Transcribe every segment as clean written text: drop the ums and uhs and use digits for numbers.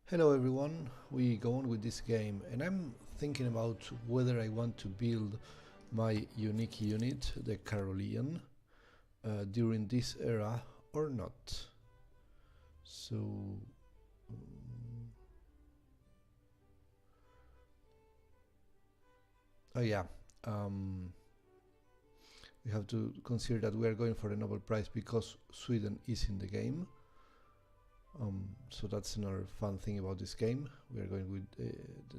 Hello everyone, we go on with this game and I'm thinking about whether I want to build my unique unit, the Carolean, during this era or not. So, oh yeah, um, we have to consider that we are going for the Nobel Prize because Sweden is in the game. So that's another fun thing about this game. We are going with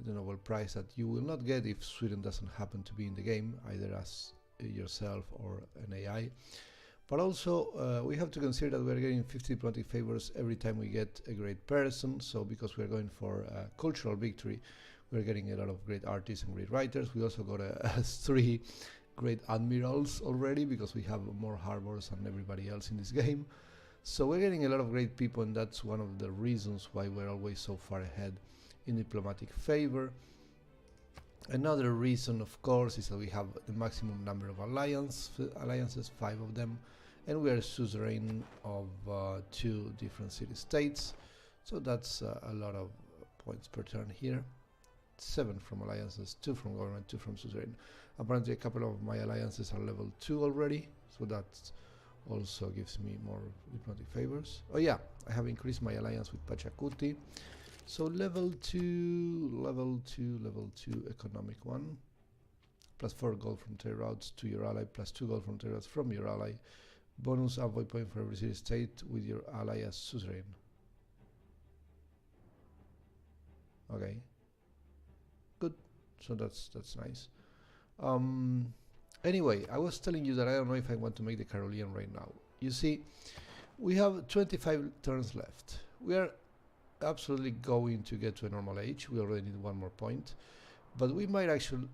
the Nobel Prize that you will not get if Sweden doesn't happen to be in the game, either as yourself or an AI. But also we have to consider that we are getting 50 diplomatic favors every time we get a great person. So because we are going for a cultural victory, we are getting a lot of great artists and great writers. We also got three great admirals already because we have more harbors than everybody else in this game. So we're getting a lot of great people, and that's one of the reasons why we're always so far ahead in diplomatic favor. Another reason, of course, is that we have the maximum number of alliances, 5 of them, and we are suzerain of 2 different city-states. So that's a lot of points per turn here. 7 from alliances, 2 from government, 2 from suzerain. Apparently a couple of my alliances are level 2 already, so that's also gives me more diplomatic favors. Oh yeah, I have increased my alliance with Pachacuti. So level 2, level 2, level 2 economic one. Plus 4 gold from trade routes to your ally, plus 2 gold from trade routes from your ally. Bonus envoy point for every city state with your ally as suzerain. Okay. Good. So that's nice. Anyway, I was telling you that I don't know if I want to make the Carolean right now. You see, we have 25 turns left. We are absolutely going to get to a normal age. We already need 1 more point, but we might actually,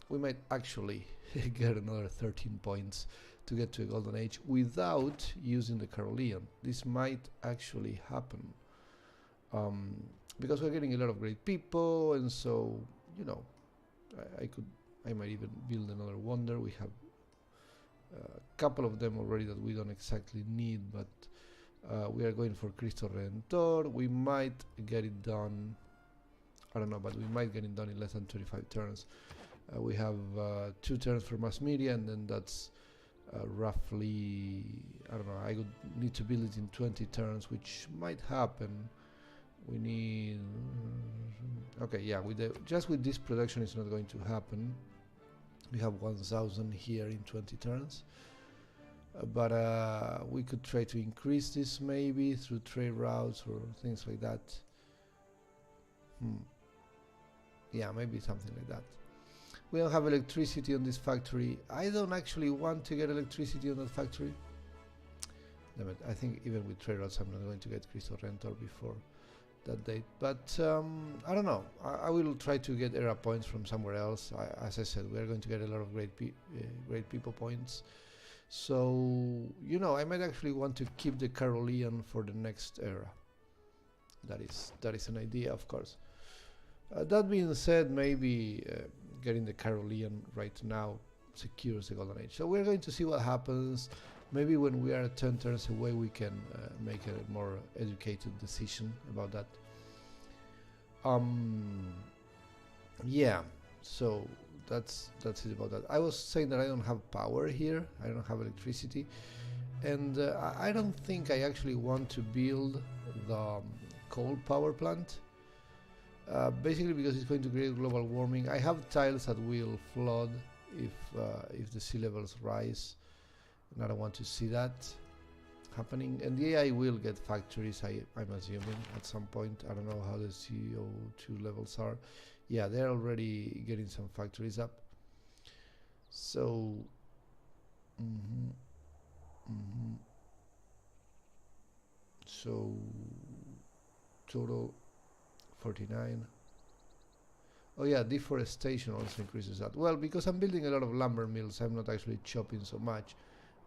we might actually get another 13 points to get to a golden age without using the Carolean. This might actually happen because we're getting a lot of great people, and so you know, I might even build another wonder. We have a couple of them already that we don't exactly need, but we are going for Cristo Redentor. We might get it done, I don't know, but we might get it done in less than 25 turns. We have 2 turns for mass media, and then that's roughly, I don't know, I would need to build it in 20 turns, which might happen. We need, okay, yeah, just with this production it's not going to happen. We have 1000 here in 20 turns, but we could try to increase this maybe through trade routes or things like that. Yeah, maybe something like that. We don't have electricity on this factory. I don't actually want to get electricity on that factory. Damn it, I think even with trade routes I'm not going to get Cristo Rentor before that date, but I don't know. I will try to get era points from somewhere else. As I said, we are going to get a lot of great people points, so you know, I might actually want to keep the Carolean for the next era. That is an idea, of course. That being said, maybe getting the Carolean right now secures the golden age, so we're going to see what happens. Maybe when we are 10 turns away we can make a more educated decision about that. Yeah, so that's it about that. I was saying that I don't have power here, I don't have electricity, and I don't think I actually want to build the coal power plant, basically because it's going to create global warming. I have tiles that will flood if the sea levels rise, and I don't want to see that happening. And the AI will get factories, I'm assuming, at some point. I don't know how the CO2 levels are. Yeah, they're already getting some factories up. So, so total 49. Oh yeah, deforestation also increases that. Well, because I'm building a lot of lumber mills, I'm not actually chopping so much.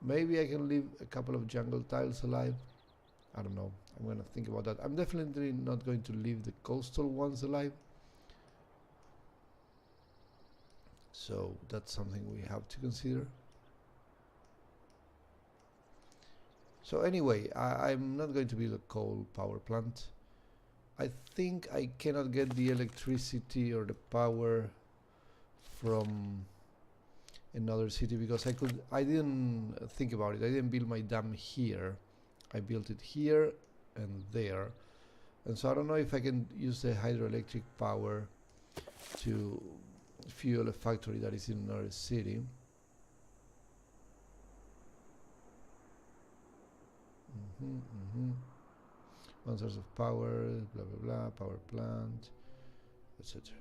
Maybe I can leave a couple of jungle tiles alive. I don't know. I'm gonna think about that. I'm definitely not going to leave the coastal ones alive. So that's something we have to consider. So anyway, I'm not going to build a coal power plant. I think I cannot get the electricity or the power from another city because I didn't think about it. I didn't build my dam here. I built it here and there. And so I don't know if I can use the hydroelectric power to fuel a factory that is in another city. One source of power, blah blah blah, power plant, etc.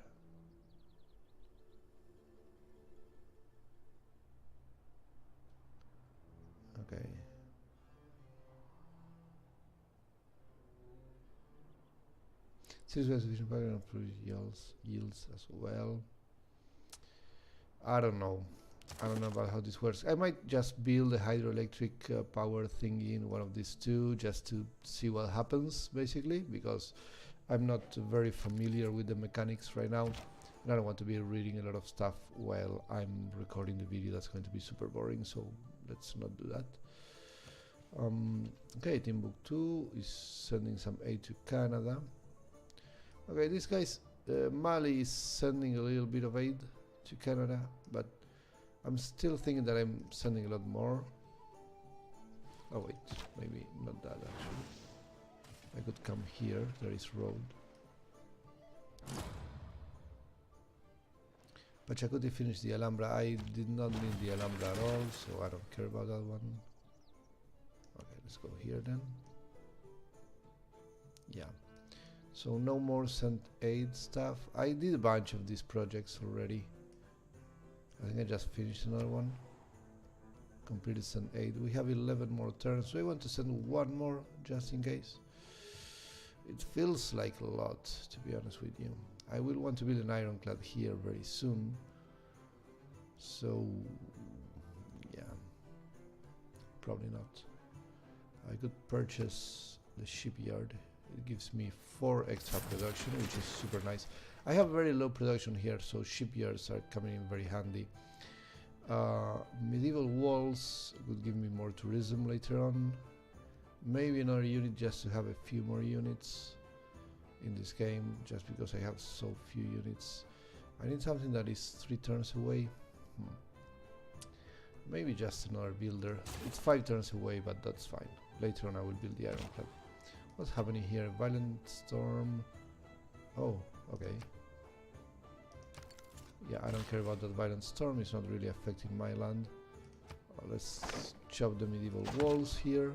Okay. Since we have sufficient power and yields as well. I don't know. I don't know about how this works. I might just build a hydroelectric power thingy in one of these two just to see what happens, basically, because I'm not very familiar with the mechanics right now. And I don't want to be reading a lot of stuff while I'm recording the video. That's going to be super boring, so let's not do that. Okay, Timbuktu is sending some aid to Canada. Okay, this guy's Mali is sending a little bit of aid to Canada, but I'm still thinking that I'm sending a lot more. Oh wait, maybe not that actually. I could come here, there is road. Pachacuti finished the Alhambra. I did not need the Alhambra at all, so I don't care about that one. Okay, let's go here then. Yeah. So no more sent aid stuff. I did a bunch of these projects already. I think I just finished another one. Completed send aid. We have 11 more turns, so I want to send one more just in case. It feels like a lot, to be honest with you. I will want to build an ironclad here very soon. So yeah, probably not. I could purchase the shipyard. It gives me 4 extra production, which is super nice. I have very low production here, so shipyards are coming in very handy. Medieval walls would give me more tourism later on. Maybe another unit just to have a few more units in this game, just because I have so few units. I need something that is 3 turns away. Maybe just another builder. It's 5 turns away, but that's fine. Later on I will build the ironclad. What's happening here? Violent storm. Oh, okay. Yeah, I don't care about that violent storm. It's not really affecting my land. Let's chop the medieval walls here.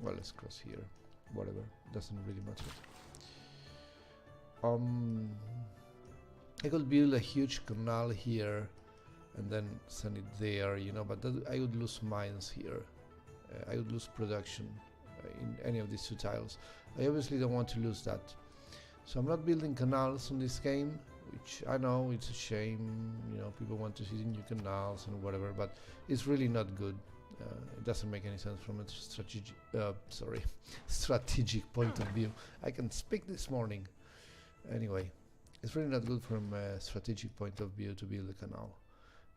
Well, let's cross here. Whatever. Doesn't really matter. I could build a huge canal here and then send it there, you know, but that I would lose mines here. I would lose production in any of these 2 tiles. I obviously don't want to lose that. So I'm not building canals on this game, which I know it's a shame, you know, people want to see the new canals and whatever, but it's really not good. It doesn't make any sense from a strategic point of view. I can speak this morning. Anyway, it's really not good from a strategic point of view to build a canal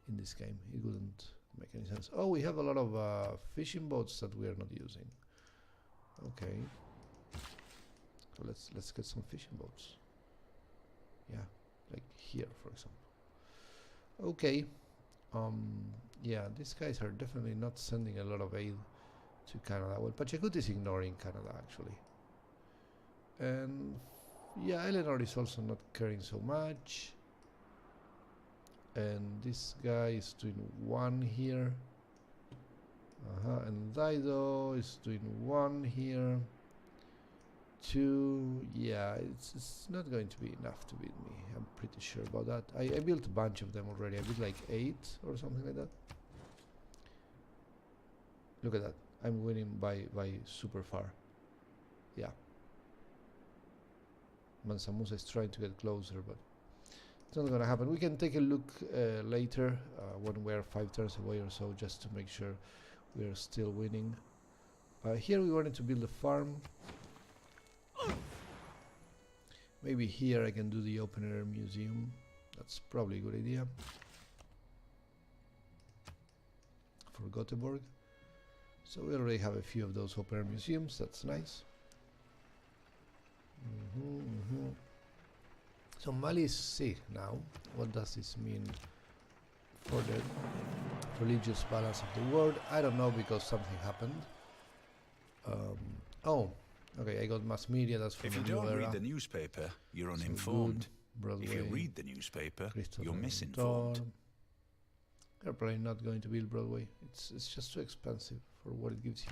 in this game. It wouldn't make any sense. Oh, we have a lot of fishing boats that we are not using. Okay, so let's get some fishing boats. Yeah, like here, for example. Okay. Yeah, these guys are definitely not sending a lot of aid to Canada. Well, Pachacuti is ignoring Canada, actually. And yeah, Eleanor is also not caring so much. And this guy is doing 1 here. And Dido is doing 1 here. 2, yeah, it's not going to be enough to beat me. I'm pretty sure about that. I built a bunch of them already. I built like 8 or something like that. Look at that. I'm winning by super far. Yeah. Mansa is trying to get closer, but it's not gonna happen. We can take a look later when we're 5 turns away or so, just to make sure we're still winning. Here we wanted to build a farm. Maybe here I can do the open air museum. That's probably a good idea. For Göteborg. So we already have a few of those open air museums, that's nice. So Mali is sick now. What does this mean for the religious balance of the world? I don't know, because something happened. Oh, okay, I got mass media, that's from If the you new don't era. read the newspaper, you're So uninformed. Broadway, If you read the newspaper, Kristina you're of misinformed. Sweden. They're probably not going to build Broadway. It's just too expensive for what it gives you.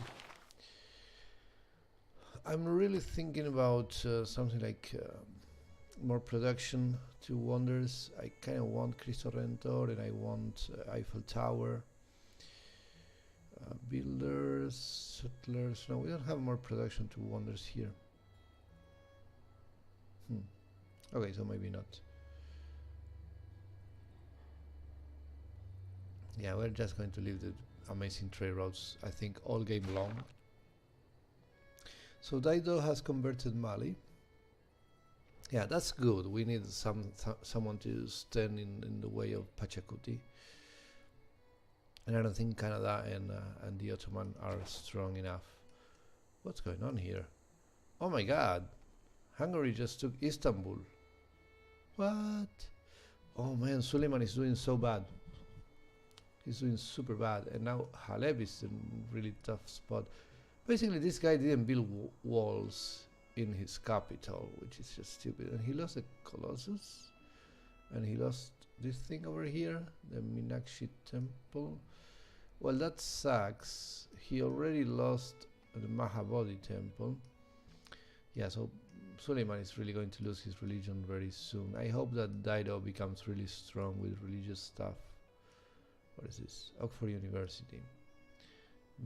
I'm really thinking about something like more production to wonders. I kind of want Cristo Redentor, and I want Eiffel Tower. Builders, settlers. No, we don't have more production to wonders here. Okay, so maybe not. Yeah, we're just going to leave the amazing trade routes, I think, all game long. So Daido has converted Mali. Yeah, that's good. We need someone to stand in the way of Pachacuti. And I don't think Canada and the Ottoman are strong enough. What's going on here? Oh my god! Hungary just took Istanbul. What? Oh man, Suleiman is doing so bad. He's doing super bad. And now Haleb is in a really tough spot. Basically, this guy didn't build walls in his capital, which is just stupid. And he lost the Colossus. And he lost this thing over here, the Meenakshi Temple. Well, that sucks. He already lost the Mahabodhi Temple. Yeah, so Suleiman is really going to lose his religion very soon. I hope that Daido becomes really strong with religious stuff. What is this? Oxford University.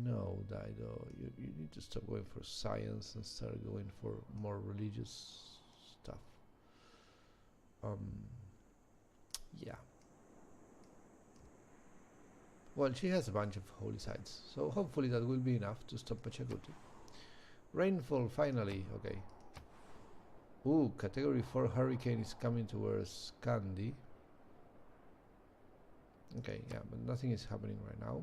No, Daido, you need to stop going for science and start going for more religious stuff. Yeah. Well, she has a bunch of holy sites, so hopefully that will be enough to stop Pachacuti. Rainfall, finally, okay. Ooh, category 4 hurricane is coming towards Kandy. Okay, yeah, but nothing is happening right now.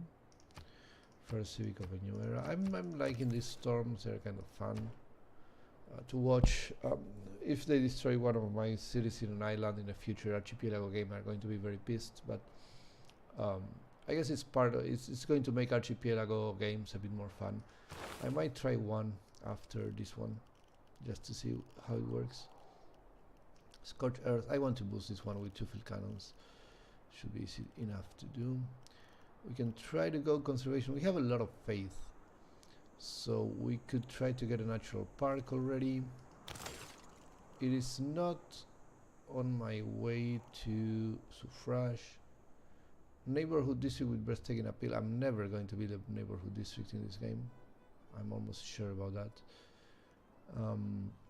First civic of a new era. I'm liking these storms, they're kind of fun to watch. If they destroy one of my cities in an island in a future Archipelago game, I'm going to be very pissed, but I guess it's part of it's going to make Archipelago games a bit more fun. I might try one after this one just to see how it works. Scorched Earth, I want to boost this one with 2 field cannons. Should be easy enough to do. We can try to go conservation. We have a lot of faith, so we could try to get a natural park already. It is not on my way to suffrage. Neighborhood district with breathtaking appeal. I'm never going to build a neighborhood district in this game. I'm almost sure about that.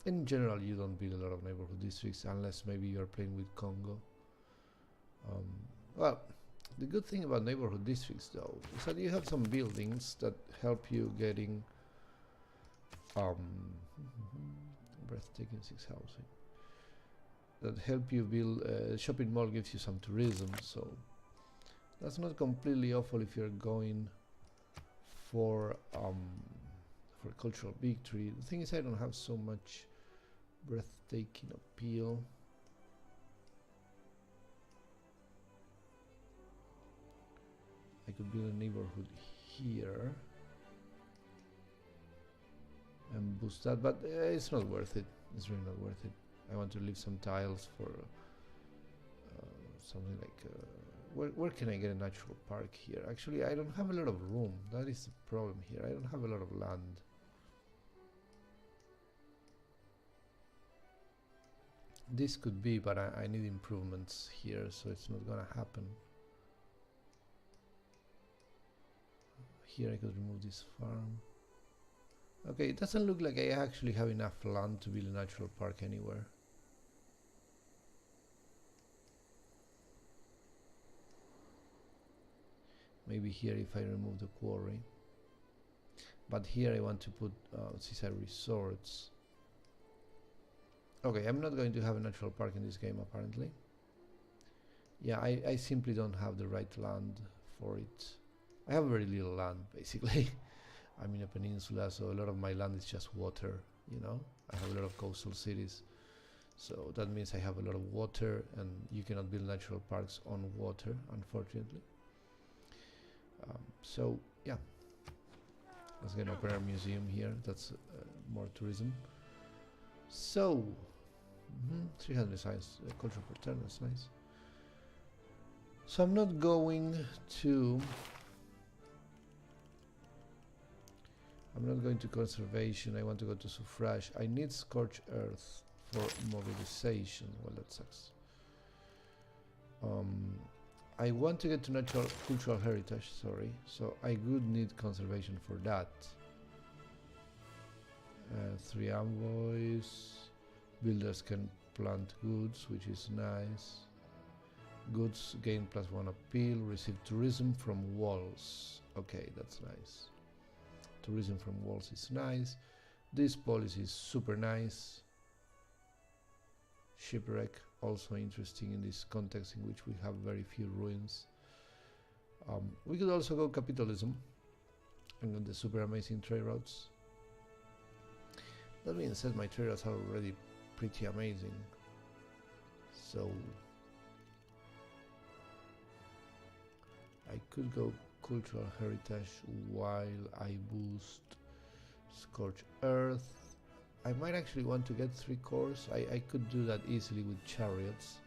In general, you don't build a lot of neighborhood districts unless maybe you are playing with Congo. Well, the good thing about neighborhood districts, though, is that you have some buildings that help you getting breathtaking 6 housing. That help you build. Shopping mall gives you some tourism, so that's not completely awful if you're going for cultural victory. The thing is, I don't have so much breathtaking appeal. I could build a neighborhood here and boost that, but it's not worth it. It's really not worth it. I want to leave some tiles for something like where can I get a natural park here? Actually, I don't have a lot of room. That is the problem here. I don't have a lot of land. This could be, but I need improvements here, so it's not gonna happen. Here I could remove this farm. Okay, it doesn't look like I actually have enough land to build a natural park anywhere. Maybe here if I remove the quarry. But here I want to put seaside resorts. Okay, I'm not going to have a natural park in this game apparently. Yeah, I simply don't have the right land for it. I have very little land basically. I'm in a peninsula, so a lot of my land is just water, you know. I have a lot of coastal cities, so that means I have a lot of water, and you cannot build natural parks on water, unfortunately. So yeah, let's get an open air museum here. That's more tourism. So 300 science cultural return, that's nice. So I'm not going to conservation. I want to go to suffrage. I need scorched earth for mobilization. Well, that sucks. I want to get to natural cultural heritage, sorry, so I would need conservation for that. 3 envoys. Builders can plant goods, which is nice. Goods gain +1 appeal. Receive tourism from walls. Okay, that's nice. Tourism from walls is nice. This policy is super nice. Shipwreck, also interesting in this context in which we have very few ruins. We could also go capitalism and get the super amazing trade routes. That being said, my trade routes are already pretty amazing. So I could go cultural heritage while I boost scorched earth. I might actually want to get 3 cores. I could do that easily with chariots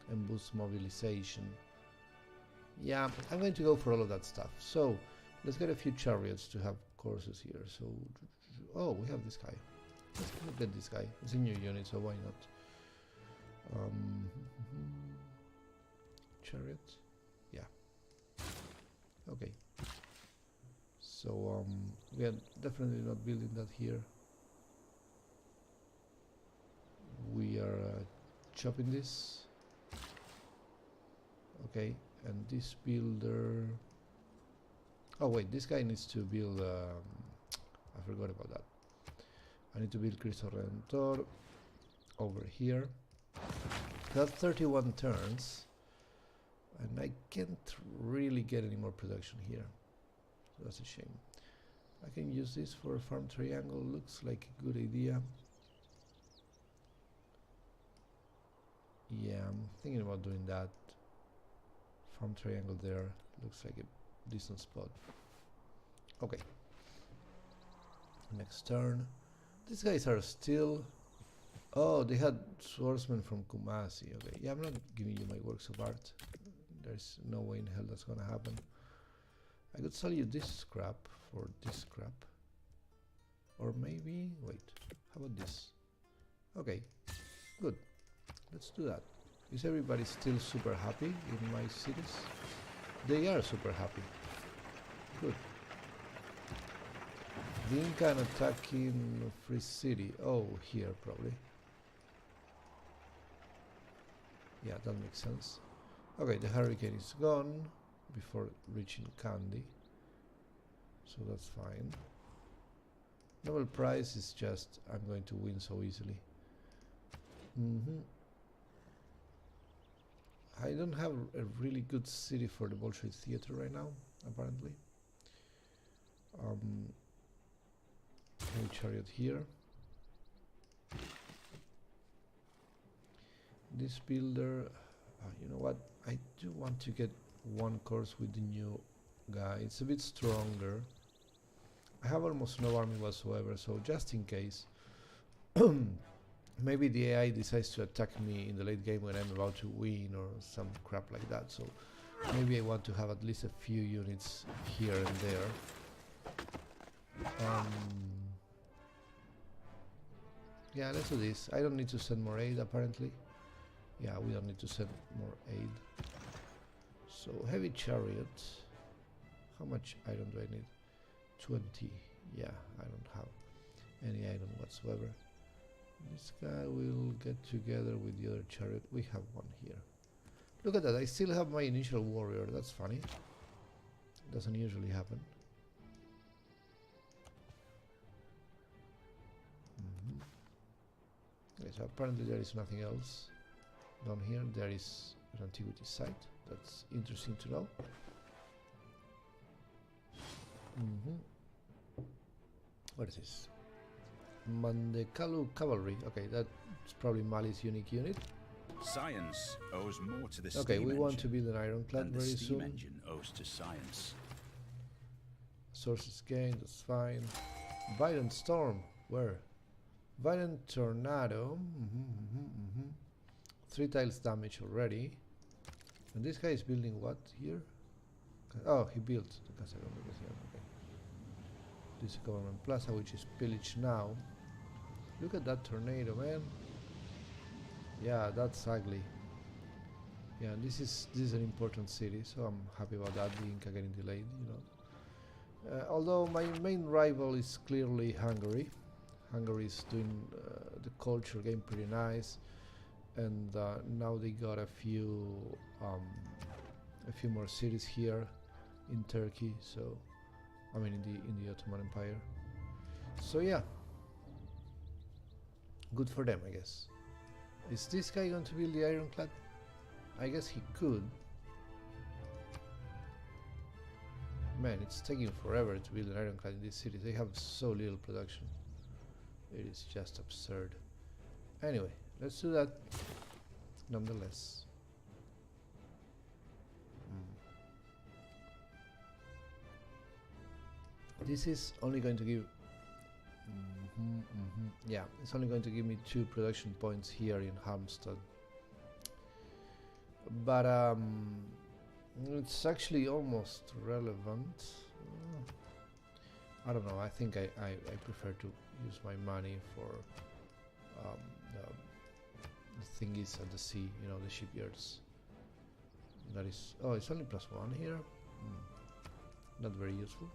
and boost mobilization. Yeah, I'm going to go for all of that stuff. So let's get a few chariots to have courses here. So, oh, we have this guy. Let's get this guy. It's a new unit, so why not? Chariot. Yeah. Okay. So we are definitely not building that here. We are chopping this. Okay, and this builder. Oh wait, this guy needs to build. I forgot about that. I need to build Cristo Redentor over here. That's 31 turns, and I can't really get any more production here. So that's a shame. I can use this for a farm triangle. Looks like a good idea. Yeah, I'm thinking about doing that. Farm triangle there. Looks like a decent spot. Okay. Next turn. These guys are still... Oh, they had swordsmen from Kumasi. Okay, yeah, I'm not giving you my works of art. There's no way in hell that's gonna happen. I could sell you this scrap for this scrap. Or maybe... Wait, how about this? Okay, good. Let's do that. Is everybody still super happy in my cities? They are super happy. Good. The Inca attacking Free City. Oh, here probably. Yeah, that makes sense. Okay, the hurricane is gone before reaching Kandy. So that's fine. Nobel Prize is just, I'm going to win so easily. I don't have a really good city for the Bolshoi Theater right now, apparently. Heavy chariot here. This builder, you know what? I do want to get 1 course with the new guy. It's a bit stronger. I have almost no army whatsoever, so just in case. Maybe the AI decides to attack me in the late game when I'm about to win or some crap like that, so maybe I want to have at least a few units here and there. Yeah, let's do this. I don't need to send more aid, apparently. Yeah, we don't need to send more aid. So, heavy chariot. How much iron do I need? 20. Yeah, I don't have any iron whatsoever. This guy will get together with the other chariot. We have one here. Look at that, I still have my initial warrior. That's funny. Doesn't usually happen. Okay, so apparently there is nothing else down here. There is an antiquity site. That's interesting to know. What is this? Mandekalu Cavalry. Okay, that's probably Mali's unique unit. Science owes more to the Okay, steam we want to engine build an ironclad than the very steam soon. engine owes to science. Sources gained, that's fine. Violent storm, where? Violent tornado. 3 tiles damage already. And this guy is building what here? Oh, he built the Casa Grande. Okay. This is Government Plaza, which is pillaged now. Look at that tornado, man. Yeah, that's ugly. Yeah, this is an important city, so I'm happy about that. The Inca getting delayed, you know. Although my main rival is clearly Hungary. Hungary is doing the culture game pretty nice, and now they got a few more cities here in Turkey. So, I mean, in the Ottoman Empire. So yeah, good for them, I guess. Is this guy going to build the ironclad? I guess he could. Man, it's taking forever to build an ironclad in these cities. They have so little production. It is just absurd. Anyway, let's do that nonetheless. This is only going to give... yeah, it's only going to give me 2 production points here in Halmstad. But it's actually almost relevant. I don't know, I think I prefer to use my money for the thingies at the sea, you know, the shipyards. That is... oh, it's only +1 here. Not very useful.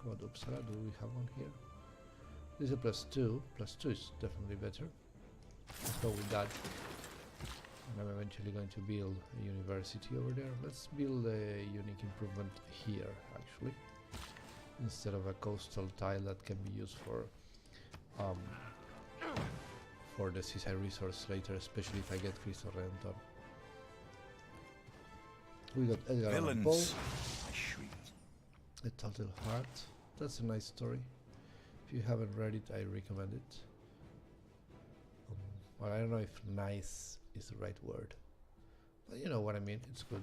How about Uppsala? Do we have one here? This is a +2. +2 is definitely better. Let's go with that. And I'm eventually going to build a university over there. Let's build a unique improvement here, actually, instead of a coastal tile that can be used for the seaside resource later, especially if I get Cristo Redentor. We got Edgar Allan Poe. I shrieked. A Total Heart. That's a nice story. If you haven't read it, I recommend it. Well, I don't know if nice is the right word, but you know what I mean. It's good.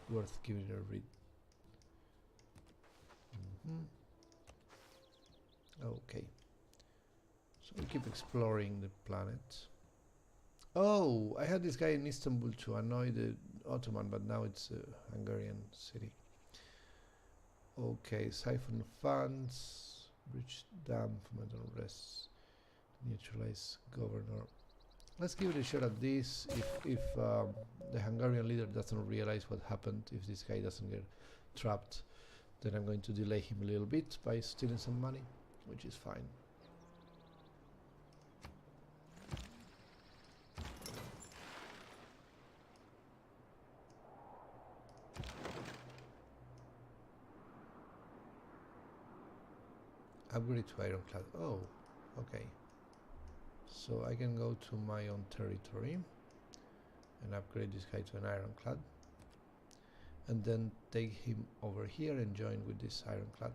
Worth giving it a read. Okay. So we keep exploring the planet. Oh, I had this guy in Istanbul to annoy the Ottoman, but now it's a Hungarian city. Okay, siphon funds, bridge dam, foment unrest, neutralize governor. Let's give it a shot at this. If the Hungarian leader doesn't realize what happened, if this guy doesn't get trapped, then I'm going to delay him a little bit by stealing some money, which is fine. Upgrade to ironclad. Oh, okay. So I can go to my own territory and upgrade this guy to an ironclad, and then take him over here and join with this ironclad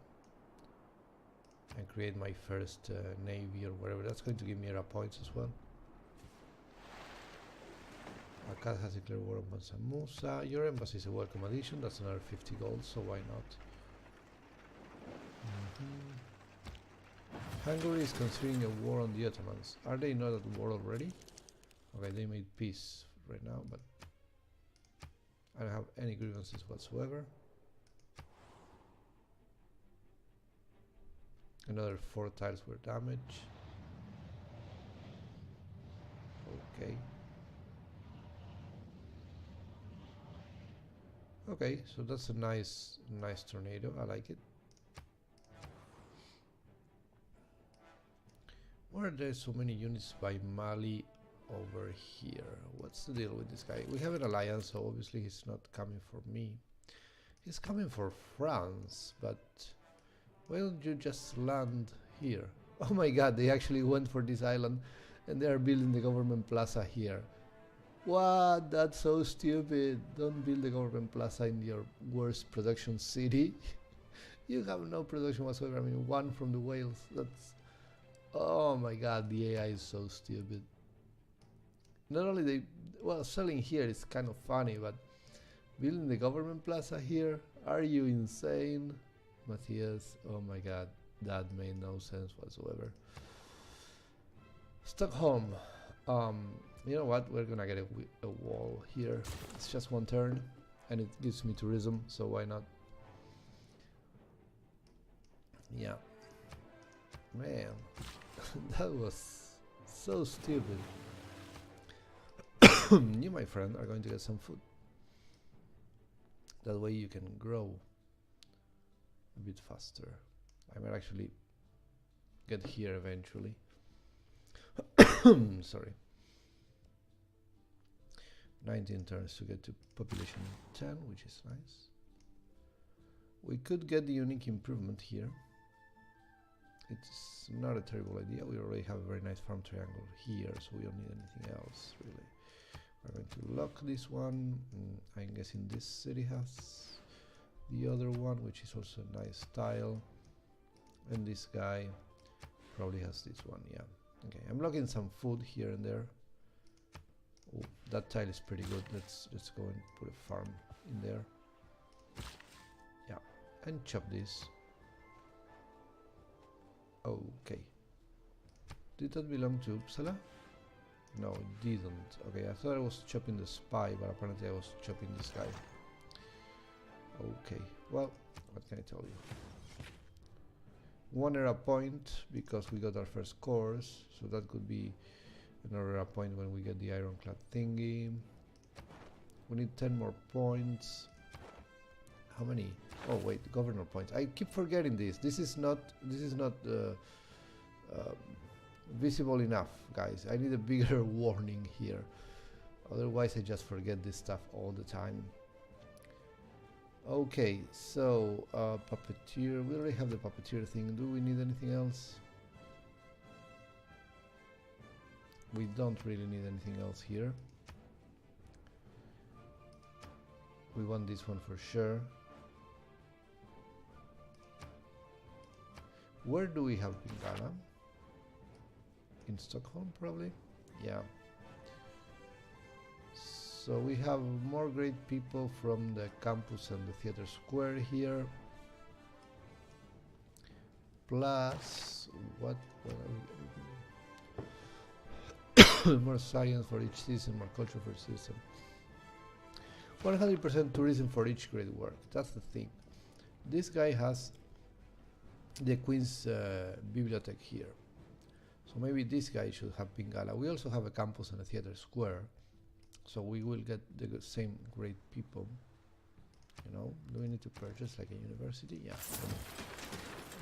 and create my first navy or whatever. That's going to give me era points as well. Akkad has declared war on Mansa Musa. Your embassy is a welcome addition. That's another 50 gold, so why not? Hungary is considering a war on the Ottomans. Are they not at war already? Okay, they made peace right now, but I don't have any grievances whatsoever. Another 4 tiles were damaged. Okay. Okay, so that's a nice tornado. I like it. Why are there so many units by Mali over here? What's the deal with this guy? We have an alliance, so obviously he's not coming for me. He's coming for France, but why don't you just land here? Oh my god, they actually went for this island and they are building the government plaza here. What? That's so stupid. Don't build the government plaza in your worst production city. You have no production whatsoever. I mean, one from the whales. That's... Oh my god, the AI is so stupid. Not only they... Well, selling here is kind of funny, but... Building the government plaza here? Are you insane? Matthias, oh my god. That made no sense whatsoever. Stockholm. You know what? We're gonna get a wall here. It's just one turn. And it gives me tourism, so why not? Yeah. Man. That was so stupid. You, my friend, are going to get some food. That way you can grow a bit faster. I might actually get here eventually. Sorry. 19 turns to get to population 10, which is nice. We could get the unique improvement here. It's not a terrible idea. We already have a very nice farm triangle here, so we don't need anything else, really. We're going to lock this one. I'm guessing this city has the other one, which is also a nice tile. And this guy probably has this one, yeah. Okay, I'm locking some food here and there. Oh, that tile is pretty good. Let's go and put a farm in there. Yeah, and chop this. Okay. Did that belong to Uppsala? No, it didn't. Okay, I thought I was chopping the spy, but apparently I was chopping this guy. Okay, well, what can I tell you? 1 era point because we got our first cores, so that could be another era point when we get the ironclad thingy. We need 10 more points. How many? Oh wait, governor points. I keep forgetting this. This is not visible enough, guys. I need a bigger warning here. Otherwise I just forget this stuff all the time. Okay, so puppeteer. We already have the puppeteer thing. Do we need anything else? We don't really need anything else here. We want this one for sure. Where do we have Pingala? In Stockholm, probably? Yeah. So we have more great people from the campus and the theater square here. Plus, what are we getting? More science for each citizen, more culture for each citizen. 100% tourism for each great work. That's the thing. This guy has the Queen's bibliothèque here. So maybe this guy should have Pingala. We also have a campus and a theater square. So we will get the same great people. You know, do we need to purchase like a university? Yeah.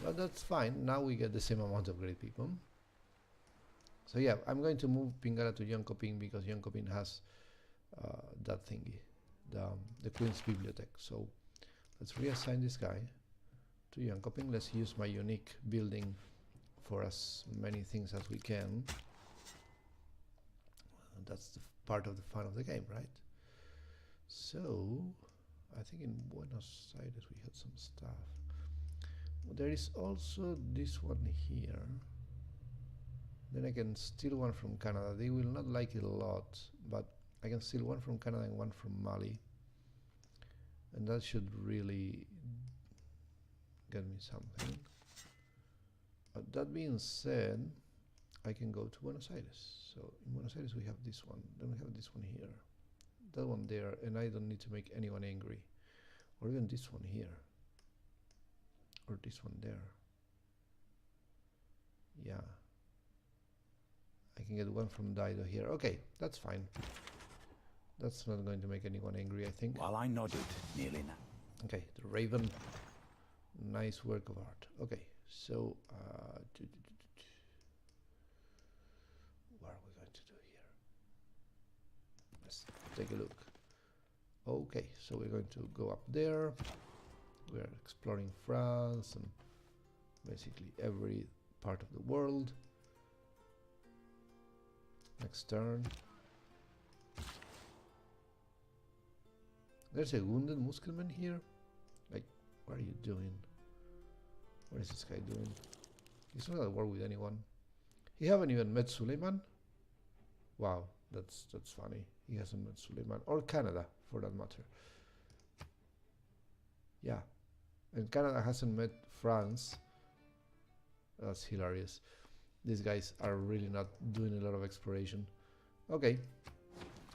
But that's fine. Now we get the same amount of great people. So yeah, I'm going to move Pingala to Jönköping because Jönköping has that thingy, the Queen's bibliothèque. So let's reassign this guy to Jönköping. Let's use my unique building for as many things as we can. That's the part of the fun of the game, right? So I think in Buenos Aires we had some stuff. There is also this one here. Then I can steal one from Canada. They will not like it a lot, but I can steal one from Canada and one from Mali. And that should really get me something. But that being said, I can go to Buenos Aires. So in Buenos Aires we have this one. Then we have this one here. That one there, and I don't need to make anyone angry. Or even this one here. Or this one there. Yeah. I can get one from Dido here. Okay, that's fine. That's not going to make anyone angry, I think. While I nodded, nearly now. Okay, the Raven. Nice work of art. Okay, so what are we going to do here? Let's take a look. Okay, so we're going to go up there. We're exploring France and basically every part of the world. Next turn. There's a wounded Muskelman here. Like, what are you doing? What is this guy doing? He's not at war with anyone. He haven't even met Suleiman. Wow, that's funny. He hasn't met Suleiman or Canada for that matter. Yeah, and Canada hasn't met France. That's hilarious. These guys are really not doing a lot of exploration. Okay,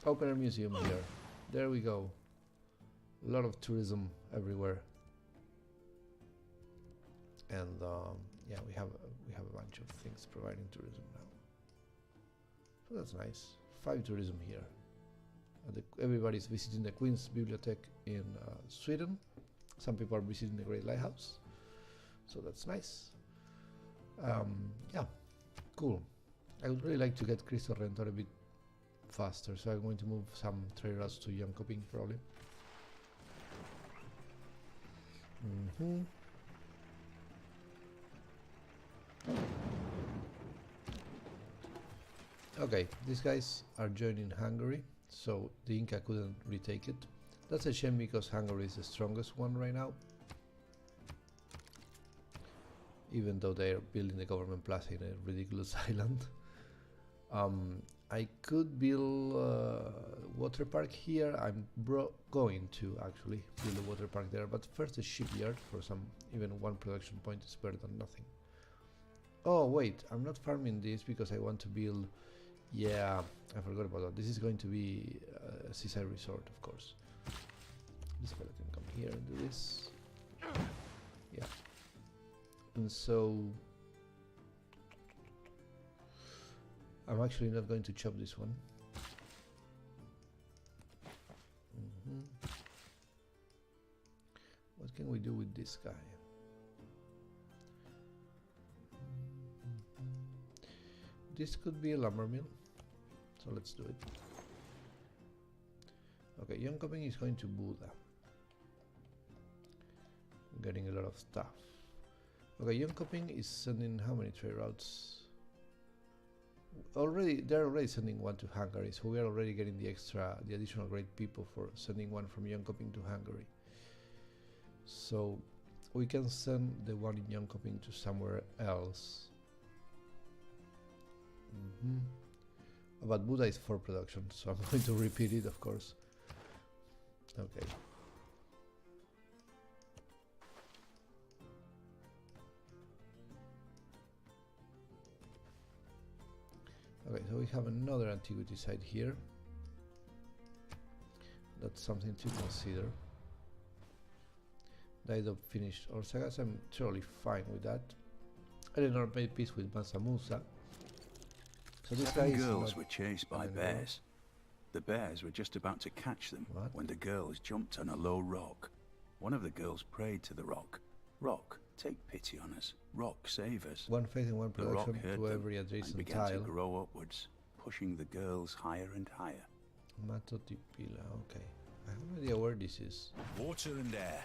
open a museum here. There we go. A lot of tourism everywhere. And yeah, we have a bunch of things providing tourism now. So that's nice. 5 tourism here. Everybody's visiting the Queen's Bibliothèque in Sweden. Some people are visiting the Great Lighthouse. So that's nice. Yeah, cool. I would really like to get Cristo Redentor a bit faster, so I'm going to move some trade routes to Jönköping probably. Okay, these guys are joining Hungary, so the Inca couldn't retake it. That's a shame because Hungary is the strongest one right now. Even though they are building the government plaza in a ridiculous island. I could build a water park here. I'm going to actually build a water park there, but first a shipyard for some, even one production point is better than nothing. Oh wait, I'm not farming this because I want to build, yeah, I forgot about that. This is going to be a seaside resort, of course. This fella can come here and do this. Yeah. And so I'm actually not going to chop this one. What can we do with this guy? This could be a lumber mill, so let's do it. Okay, Jönköping is going to Buda. Getting a lot of stuff. Okay, Jönköping is sending how many trade routes? They're already sending one to Hungary, so we are already getting the additional great people for sending one from Jönköping to Hungary. So we can send the one in Jönköping to somewhere else. But Buda is for production, so I'm going to repeat it, of course. Okay. Okay, so we have another antiquity site here. That's something to consider. Dido finished Orsagas. I'm totally fine with that. Eleanor made peace with Mansa Musa. So this guy girls were chased by bears. The bears were just about to catch them when the girls jumped on a low rock. One of the girls prayed to the rock. Rock, take pity on us. Rock, save us. One faith in one production to every and adjacent began tile. to grow upwards, pushing the girls higher and higher. Matotipila, okay. I have no idea where this is. Water and air,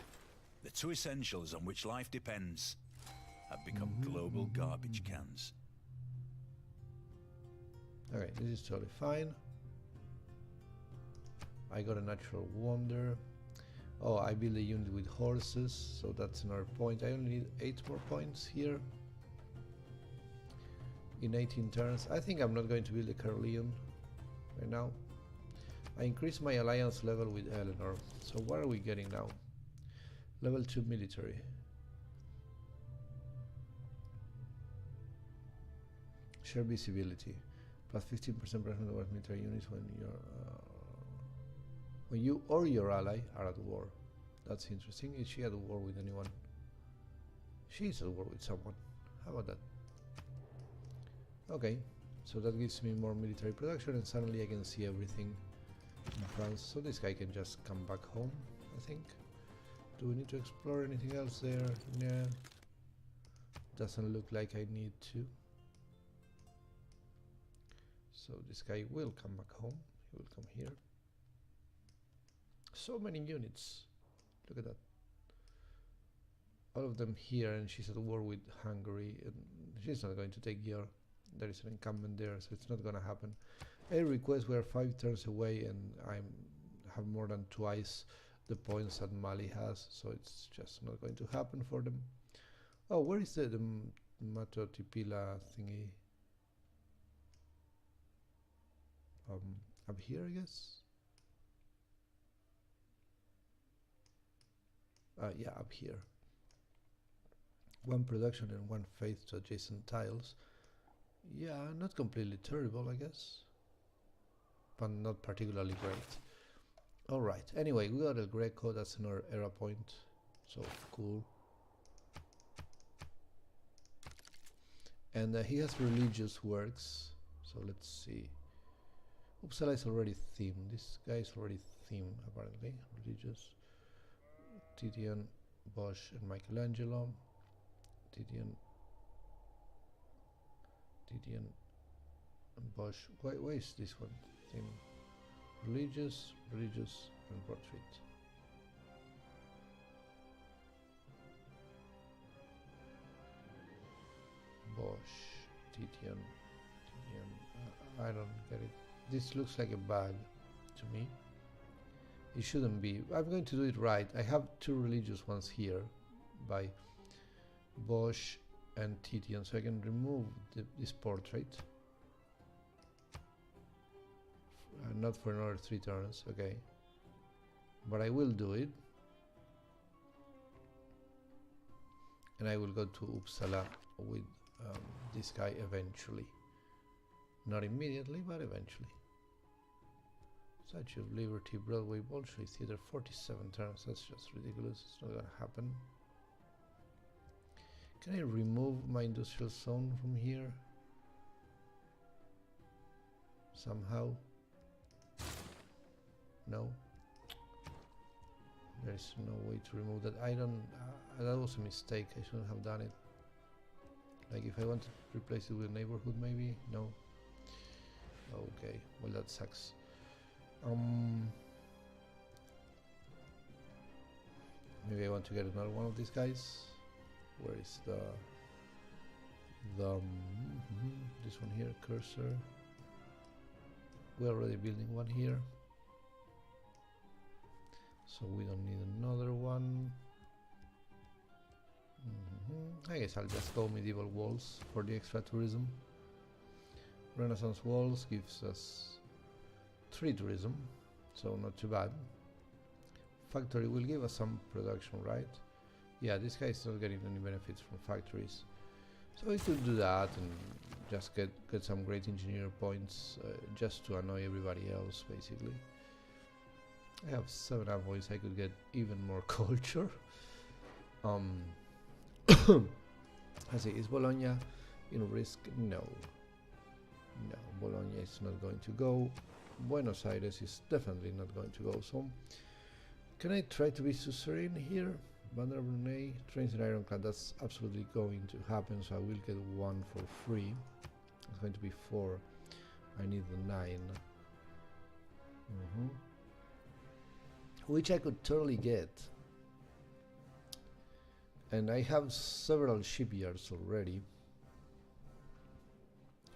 the two essentials on which life depends, have become global garbage cans. Okay, this is totally fine. I got a natural wonder. Oh, I build a unit with horses, so that's another point. I only need 8 more points here. In 18 turns. I think I'm not going to build a Caroleon right now. I increased my alliance level with Eleanor. So what are we getting now? Level 2 military. Share visibility. Plus 15% presence towards military units when you or your ally are at war. That's interesting. Is she at war with anyone? She's at war with someone. How about that? Okay, so that gives me more military production, and suddenly I can see everything in France. So this guy can just come back home, I think. Do we need to explore anything else there? Yeah. Doesn't look like I need to. So this guy will come back home. He will come here. So many units. Look at that. All of them here, and she's at war with Hungary, and she's not going to take Yor. There is an incumbent there, so it's not going to happen. A request, we are 5 turns away, and I have more than twice the points that Mali has, so it's just not going to happen for them. Oh, where is the Matotipila thingy? Up here, I guess. Yeah, up here. One production and one faith to adjacent tiles. Yeah, not completely terrible, I guess, but not particularly great. All right. Anyway, we got El Greco. That's another era point. So cool. And he has religious works. So let's see. Uppsala is already themed. This guy is already themed, apparently. Religious. Titian, Bosch, and Michelangelo. Titian, and Bosch. Why is this one theme? Religious, and portrait. Bosch, Titian. I don't get it. This looks like a bag to me. It shouldn't be. I'm going to do it right. I have two religious ones here by Bosch and Titian, so I can remove this portrait. Not for another 3 turns, okay. But I will do it. And I will go to Uppsala with this guy eventually. Not immediately, but eventually. Statue of Liberty, Broadway, Bolshoi Theater, 47 turns. That's just ridiculous. It's not gonna happen. Can I remove my industrial zone from here? Somehow? No. There's no way to remove that. That was a mistake. I shouldn't have done it. Like if I want to replace it with a neighborhood, maybe? No. Okay, well that sucks. Maybe I want to get another one of these guys. Where is this one here, cursor? We're already building one here, so we don't need another one. I guess I'll just go medieval walls for the extra tourism. Renaissance walls gives us 3 tourism, so not too bad. Factory will give us some production, right? Yeah, this guy is not getting any benefits from factories, so we could do that and just get some great engineer points just to annoy everybody else, basically. I have 7 envoys. I could get even more culture. I say, is Bologna in risk? No, Bologna is not going to go. Buenos Aires is definitely not going to go. So can I try to be suzerain here? Bandar Brunei, trains in Ironclad, that's absolutely going to happen, so I will get 1 for free. It's going to be 4. I need the 9. Which I could totally get. And I have several shipyards already.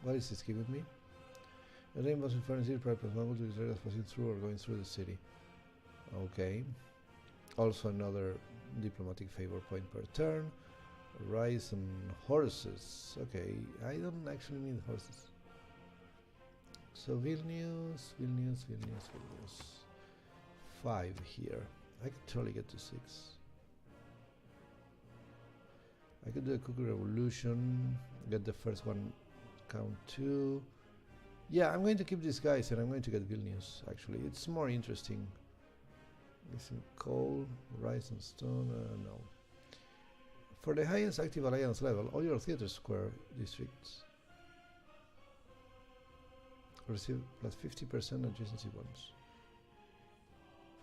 What is this giving me? The name was referring to purpose to these areas passing through or going through the city. Okay. Also another diplomatic favor point per turn. Rise on horses. Okay, I don't actually need horses. So Vilnius. 5 here. I could totally get to 6. I could do a cookie revolution, get the first one, count 2. Yeah, I'm going to keep these guys and I'm going to get Vilnius, actually. It's more interesting. Missing coal, rice and stone, no. For the highest active alliance level, all your theater square districts receive plus 50% adjacency bonus.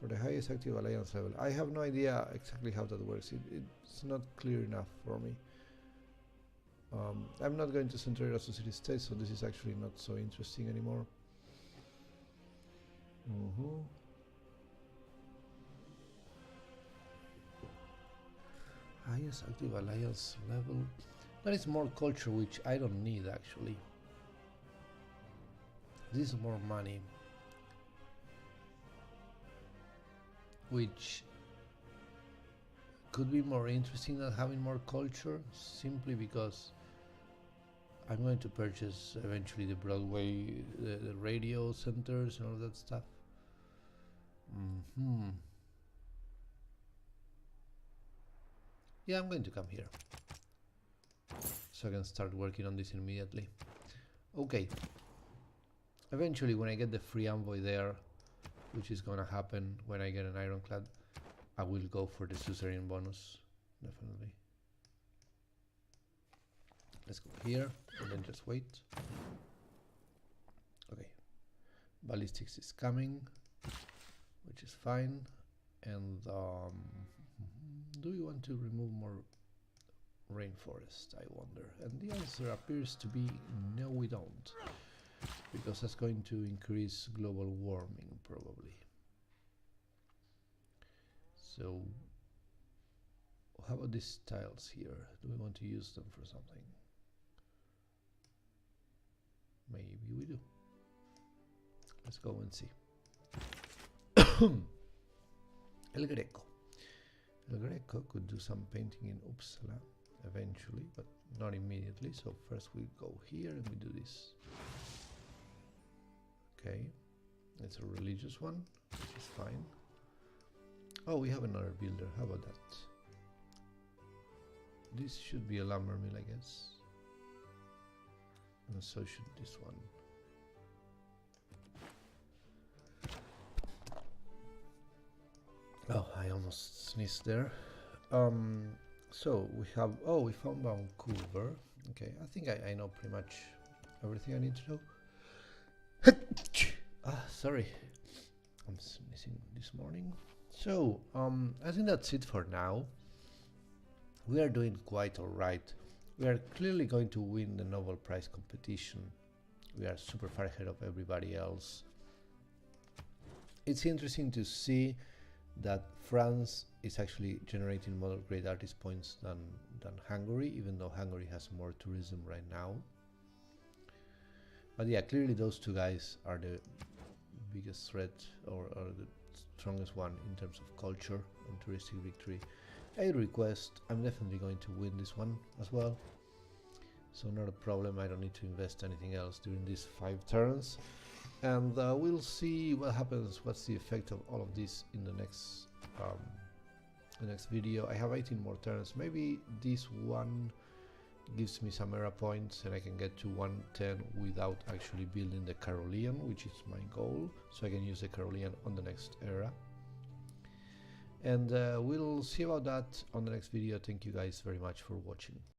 For the highest active alliance level. I have no idea exactly how that works. It's not clear enough for me. I'm not going to center it as a city-state, so this is actually not so interesting anymore. Highest active alliance level. That is more culture, which I don't need actually. This is more money, which could be more interesting than having more culture, simply because I'm going to purchase eventually the Broadway, the radio centers and all that stuff. Yeah, I'm going to come here, so I can start working on this immediately. Okay. Eventually, when I get the free envoy there, which is gonna happen when I get an ironclad, I will go for the suzerain bonus, definitely. Let's go here and then just wait. Okay, ballistics is coming, which is fine. And do we want to remove more rainforest, I wonder? And the answer appears to be no, we don't, because that's going to increase global warming probably. So how about these tiles here? Do we want to use them for something? Maybe we do. Let's go and see. El Greco. El Greco could do some painting in Uppsala eventually, but not immediately. So first we go here and we do this. Okay, it's a religious one, which is fine. Oh, we have another builder. How about that? This should be a lumber mill, I guess. And so should this one. Oh, I almost sneezed there. So we have, oh, we found Vancouver. Okay, I think I know pretty much everything I need to know. Sorry, I'm sneezing this morning. So, I think that's it for now. We are doing quite alright. We are clearly going to win the Nobel Prize competition. We are super far ahead of everybody else. It's interesting to see that France is actually generating more great artist points than Hungary, even though Hungary has more tourism right now. But yeah, clearly those two guys are the biggest threat, or the strongest one in terms of culture and touristic victory. A request, I'm definitely going to win this one as well. So not a problem, I don't need to invest anything else during these 5 turns. And we'll see what happens, what's the effect of all of this in the next video. I have 18 more turns. Maybe this one gives me some era points and I can get to 110 without actually building the Carolean, which is my goal, so I can use the Carolean on the next era. And we'll see about that on the next video. Thank you guys very much for watching.